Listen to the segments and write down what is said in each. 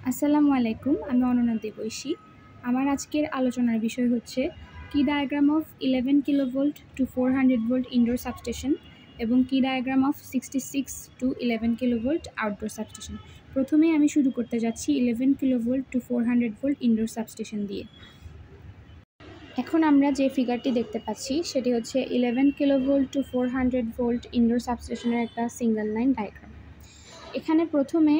আসসালামু আলাইকুম, আমি অনন্যা দেবৈশী। আমার আজকের আলোচনার বিষয় হচ্ছে কি diagram of 11 kilovolt to 400 volt indoor substation এবং কি diagram of 66 to 11 kilovolt outdoor substation. প্রথমেই আমি শুরু করতে যাচ্ছি 11 kilovolt to 400 volt indoor substation দিয়ে। এখন আমরা যে ফিগারটি দেখতে পাচ্ছি সেটি হচ্ছে 11 কিলোভোল্ট টু 400 ভোল্ট ইনডোর সাবস্টেশনের একটা সিঙ্গেল লাইন ডায়াগ্রাম। এখানে প্রথমে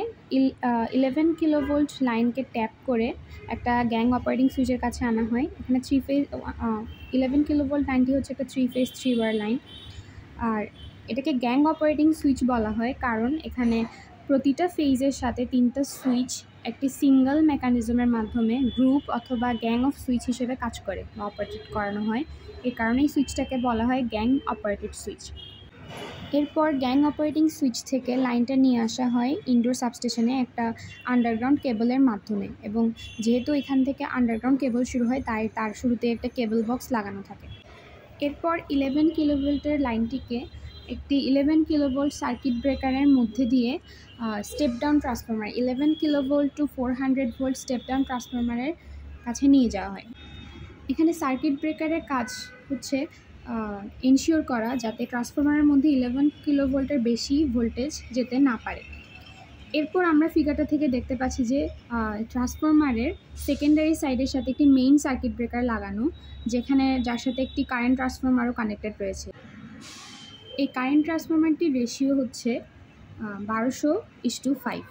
11 কিলোভোল্ট লাইনকে ট্যাপ করে একটা গ্যাং অপারেটিং সুইচের কাছে আনা হয়। এখানে 11 কিলোভোল্ট লাইনটি হচ্ছে একটা 3 ফেজ 3 ওয়্যার লাইন। আর এটাকে গ্যাং অপারেটিং সুইচ বলা হয় কারণ এখানে প্রতিটা ফেজের সাথে 3টা সুইচ একটি সিঙ্গল মেকানিজমের মাধ্যমে গ্রুপ অথবা গ্যাং অফ সুইচ হিসেবে কাজ করে বা অপারেট করানো হয়। এই কারণেই সুইচটাকে বলা হয় গ্যাং অপারেটেড সুইচ। এরপর গ্যাং অপারেটিং সুইচ থেকে লাইনটা নিয়ে আসা হয় ইনডোর সাবস্টেশনে একটা আন্ডারগ্রাউন্ড কেবলের মাধ্যমে, এবং যেহেতু এখান থেকে আন্ডারগ্রাউন্ড কেবল শুরু হয় তাই তার শুরুতে একটা কেবল বক্স লাগানো থাকে। এরপর 11 কিলোভোল্টের লাইনটিকে একটি 11 কিলোভোল্ট সার্কিট ব্রেকারের মধ্যে দিয়ে step down transformer 11 kilovolt to 400 volt step down ট্রান্সফরমারের কাছে নিয়ে যাওয়া হয়। এখানে সার্কিট ব্রেকারের কাজ হচ্ছে এনশিওর করা যাতে ট্রান্সফরমারের মধ্যে 11 কিলোভোল্টের বেশি ভোল্টেজ যেতে না পারে। এরপর আমরা ফিগারটা থেকে দেখতে পাচ্ছি যে ট্রান্সফরমারের সেকেন্ডারি সাইডের সাথে একটি মেইন সার্কিট ব্রেকার লাগানো, যার সাথে একটি কারেন্ট ট্রান্সফরমারও কানেক্টেড রয়েছে। এই কারেন্ট ট্রান্সফরমারটির রেশিও হচ্ছে 12:5।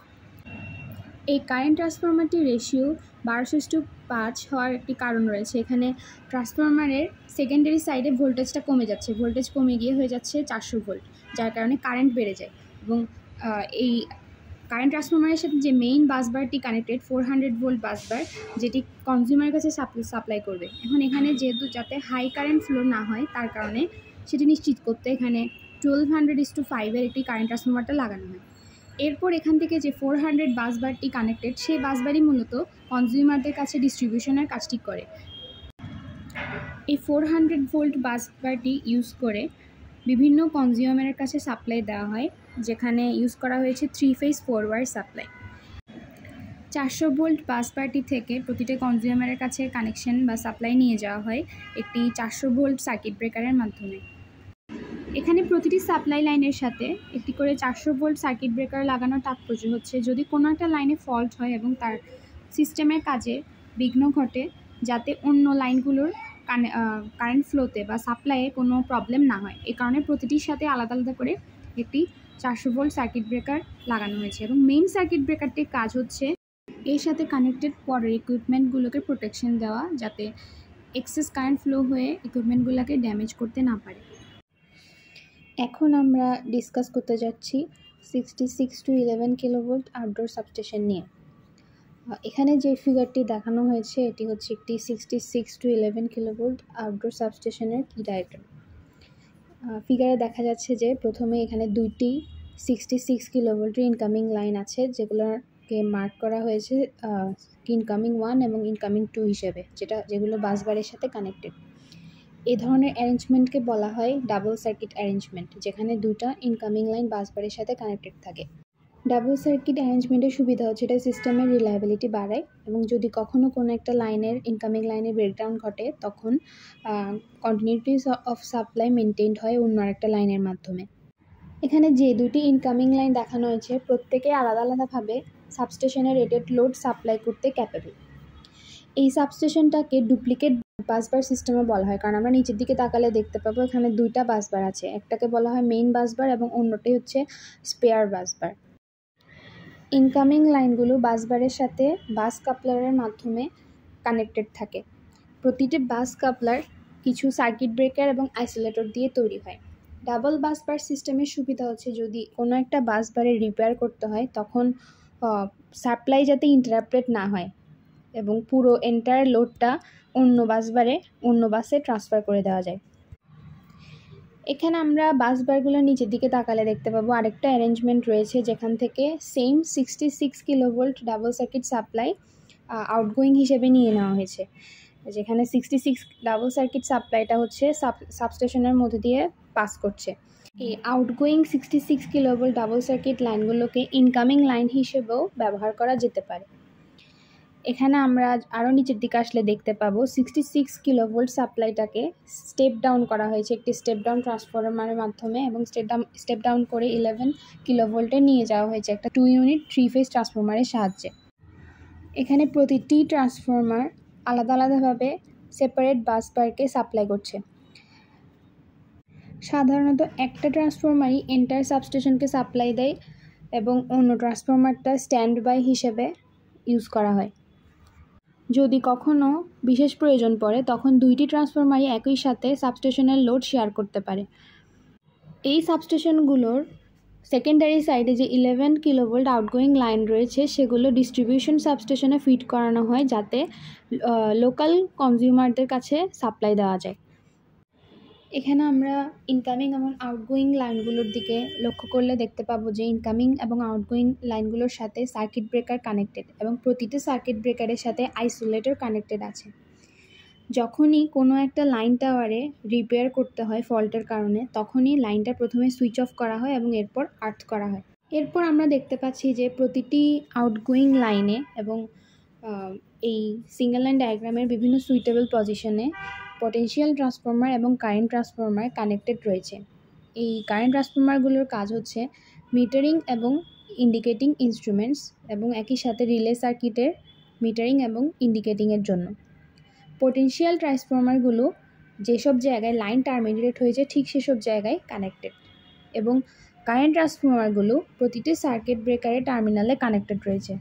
এই কারেন্ট ট্রান্সফরমারটির রেশিও 12:5 হওয়ার একটি কারণ রয়েছে। এখানে ট্রান্সফরমারের সেকেন্ডারি সাইডে ভোল্টেজটা কমে যাচ্ছে, ভোল্টেজ কমে গিয়ে হয়ে যাচ্ছে 400 ভোল্ট, যার কারণে কারেন্ট বেড়ে যায়। এবং এই কারেন্ট ট্রান্সফরমারের সাথে যে মেইন বাসবারটি কানেক্টেড 400 ভোল্ট বাসবার, যেটি কনজিউমারের কাছে সাপ্লাই করবে। এখন এখানে যেহেতু যাতে হাই কারেন্ট ফ্লো না হয় তার কারণে সেটি নিশ্চিত করতে এখানে 1200:5 একটি কারেন্ট ট্রান্সফরমারটা লাগানো হয়। এরপর এখান থেকে যে 400 বাসবারটি কানেক্টেড, সেই বাসবারই মূলত কনজিউমারদের কাছে ডিস্ট্রিবিউশনের কাজটি করে। এই 400 ভোল্ট বাসবারটি ইউজ করে বিভিন্ন কনজিউমারের কাছে সাপ্লাই দেওয়া হয়, যেখানে ইউজ করা হয়েছে 3 ফেজ 4 ওয়্যার সাপ্লাই। 400 ভোল্ট বাসবারটি থেকে প্রতিটা কনজিউমারের কাছে কানেকশন বা সাপ্লাই নিয়ে যাওয়া হয় একটি 400 ভোল্ট সার্কিট ব্রেকারের মাধ্যমে। এখানে প্রতিটি সাপ্লাই লাইনের সাথে একটি করে 400 ভোল্ট সার্কিট ব্রেকার লাগানোর তাৎপর্য হচ্ছে যদি কোনো একটা লাইনে ফল্ট হয় এবং তার সিস্টেমের কাজে বিঘ্ন ঘটে, যাতে অন্য লাইনগুলোর কারেন্ট ফ্লোতে বা সাপ্লাইয়ে কোনো প্রবলেম না হয়। এই কারণে প্রতিটির সাথে আলাদা আলাদা করে একটি 400 ভোল্ট সার্কিট ব্রেকার লাগানো হয়েছে। এবং মেইন সার্কিট ব্রেকারটির কাজ হচ্ছে এর সাথে কানেক্টেড পরের ইকুইপমেন্টগুলোকে প্রোটেকশন দেওয়া, যাতে এক্সেস কারেন্ট ফ্লো হয়ে ইকুইপমেন্টগুলোকে ড্যামেজ করতে না পারে। এখন আমরা ডিসকাস করতে যাচ্ছি 66 টু 11 কিলোভোল্ট আউটডোর সাবস্টেশন নিয়ে। এখানে যে ফিগারটি দেখানো হয়েছে এটি হচ্ছে একটি 66 টু 11 কিলোভোল্ট আউটডোর সাবস্টেশনের কি ডায়াগ্রাম। ফিগারে দেখা যাচ্ছে যে প্রথমে এখানে দুইটি 66 কিলোভোল্টের ইনকামিং লাইন আছে, যেগুলোকে মার্ক করা হয়েছে ইনকামিং 1 এবং ইনকামিং 2 হিসেবে, যেগুলো বাসবারের সাথে কানেক্টেড। এই ধরনের অ্যারেঞ্জমেন্টকে বলা হয় ডাবল সার্কিট অ্যারেঞ্জমেন্ট, যেখানে দুইটা ইনকামিং লাইন বাসবারের সাথে কানেক্টেড থাকে। ডাবল সার্কিট অ্যারেঞ্জমেন্টের সুবিধা হচ্ছে এটা সিস্টেমের রিলায়েবিলিটি বাড়ায়, এবং যদি কখনও কোনো একটা লাইনের ইনকামিং লাইনের ব্রেকডাউন ঘটে তখন কন্টিনিউটি অফ সাপ্লাই মেনটেইনড হয় অন্য আরেকটা লাইনের মাধ্যমে। এখানে যে দুটি ইনকামিং লাইন দেখানো হয়েছে প্রত্যেকে আলাদা আলাদাভাবে সাবস্টেশনের রেটেড লোড সাপ্লাই করতে ক্যাপেবল। এই সাবস্টেশনটাকে ডুপ্লিকেট বাসবার সিস্টেমে বলা হয়, কারণ আমরা নিচের দিকে তাকালে দেখতে পাবো এখানে দুইটা বাসবার আছে, একটাকে বলা হয় মেইন বাসবার এবং অন্যটি হচ্ছে স্পেয়ার বাসবার। ইনকামিং লাইনগুলো বাসবারের সাথে বাস কাপলারের মাধ্যমে কানেক্টেড থাকে। প্রতিটি বাস কাপলার কিছু সার্কিট ব্রেকার এবং আইসোলেটর দিয়ে তৈরি হয়। ডাবল বাসবার সিস্টেমের সুবিধা হচ্ছে যদি কোনো একটা বাসবারে রিপেয়ার করতে হয় তখন সাপ্লাই যাতে ইন্টারাপ্টেড না হয় এবং পুরো এন্টায়ার লোডটা অন্য বাসে ট্রান্সফার করে দেওয়া যায়। এখানে আমরা বাসবারগুলো নিচের দিকে তাকালে দেখতে পাবো আরেকটা অ্যারেঞ্জমেন্ট রয়েছে, যেখান থেকে same 66 kilovolt double circuit supply outgoing হিসেবে নিয়ে নেওয়া হয়েছে, যেখানে 66 ডাবল সার্কিট সাপ্লাইটা হচ্ছে সাবস্টেশনের মধ্যে দিয়ে পাস করছে। এই আউটগোয়িং 66 কিলোভোল্ট ডাবল সার্কিট লাইনগুলোকে ইনকামিং লাইন হিসেবেও ব্যবহার করা যেতে পারে। এখানে আমরা আরও নিচের দিকে আসলে দেখতে পাবো 66 কিলোভোল্ট সাপ্লাইটাকে স্টেপ ডাউন করা হয়েছে একটি স্টেপ ডাউন ট্রান্সফরমারের মাধ্যমে, এবং স্টেপ ডাউন করে 11 কিলোভোল্টে নিয়ে যাওয়া হয়েছে একটা 2 ইউনিট 3 ফেজ ট্রান্সফরমারের সাহায্যে। এখানে প্রতিটি ট্রান্সফরমার আলাদা আলাদাভাবে সেপারেট বাস বারকে সাপ্লাই করছে। সাধারণত একটা ট্রান্সফরমারই এন্টায়ার সাবস্টেশনকে সাপ্লাই দেয় এবং অন্য ট্রান্সফরমারটা স্ট্যান্ড বাই হিসেবে ইউজ করা হয়। যদি কখনও বিশেষ প্রয়োজন পড়ে তখন দুইটি ট্রান্সফরমারই একই সাথে সাবস্টেশনের লোড শেয়ার করতে পারে। এই সাবস্টেশনগুলোর সেকেন্ডারি সাইডে যে 11 কিলোভোল্ট আউটগোয়িং লাইন রয়েছে সেগুলো ডিস্ট্রিবিউশন সাবস্টেশনে ফিড করানো হয় যাতে লোকাল কনজিউমারদের কাছে সাপ্লাই দেওয়া যায়। এখানে আমরা ইনকামিং এবং আউটগোয়িং লাইনগুলোর দিকে লক্ষ্য করলে দেখতে পাবো যে ইনকামিং এবং আউটগোয়িং লাইনগুলোর সাথে সার্কিট ব্রেকার কানেক্টেড এবং প্রতিটি সার্কিট ব্রেকারের সাথে আইসোলেটর কানেক্টেড আছে। যখনই কোনো একটা লাইন টাওয়ারে রিপেয়ার করতে হয় ফল্টের কারণে তখনই লাইনটা প্রথমে সুইচ অফ করা হয় এবং এরপর আর্থ করা হয়। এরপর আমরা দেখতে পাচ্ছি যে প্রতিটি আউটগোয়িং লাইনে এবং এই সিঙ্গেল লাইন ডায়াগ্রামের বিভিন্ন সুইটেবল পজিশনে পটেনশিয়াল ট্রান্সফরমার এবং কারেন্ট ট্রান্সফরমার কানেক্টেড রয়েছে। এই কারেন্ট ট্রান্সফরমারগুলোর কাজ হচ্ছে মিটারিং এবং ইন্ডিকেটিং ইনস্ট্রুমেন্টস এবং একই সাথে রিলে সার্কিটের মিটারিং এবং ইন্ডিকেটিংয়ের জন্য। পটেনশিয়াল ট্রান্সফরমারগুলো যেসব জায়গায় লাইন টার্মিনেট হয়েছে ঠিক সেসব জায়গায় কানেক্টেড, এবং কারেন্ট ট্রান্সফরমারগুলো প্রতিটি সার্কিট ব্রেকারের টার্মিনালে কানেক্টেড রয়েছে।